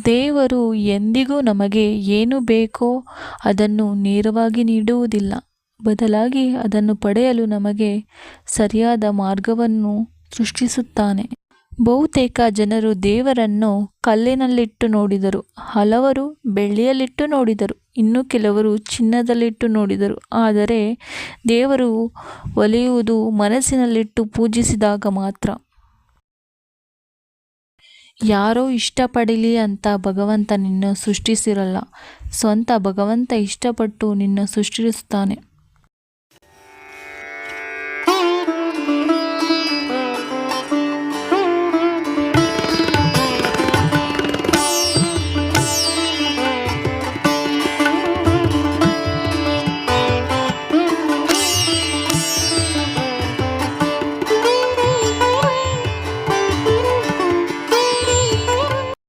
ದೇವರು ಎಂದಿಗೂ ನಮಗೆ ಏನು ಬೇಕೋ ಅದನ್ನು ನೇರವಾಗಿ ನೀಡುವುದಿಲ್ಲ. ಬದಲಾಗಿ ಅದನ್ನು ಪಡೆಯಲು ನಮಗೆ ಸರಿಯಾದ ಮಾರ್ಗವನ್ನು ಸೃಷ್ಟಿಸುತ್ತಾನೆ. ಬಹುತೇಕ ಜನರು ದೇವರನ್ನು ಕಲ್ಲಿನಲ್ಲಿಟ್ಟು ನೋಡಿದರು, ಹಲವರು ಬೆಳ್ಳಿಯಲ್ಲಿಟ್ಟು ನೋಡಿದರು, ಇನ್ನು ಕೆಲವರು ಚಿನ್ನದಲ್ಲಿಟ್ಟು ನೋಡಿದರು. ಆದರೆ ದೇವರು ಒಲಿಯುವುದು ಮನಸ್ಸಿನಲ್ಲಿಟ್ಟು ಪೂಜಿಸಿದಾಗ ಮಾತ್ರ. ಯಾರೋ ಇಷ್ಟಪಡಲಿ ಅಂತ ಭಗವಂತ ನಿನ್ನ ಸೃಷ್ಟಿಸಿರಲ್ಲ. ಸ್ವಂತ ಭಗವಂತ ಇಷ್ಟಪಟ್ಟು ನಿನ್ನ ಸೃಷ್ಟಿಸುತ್ತಾನೆ.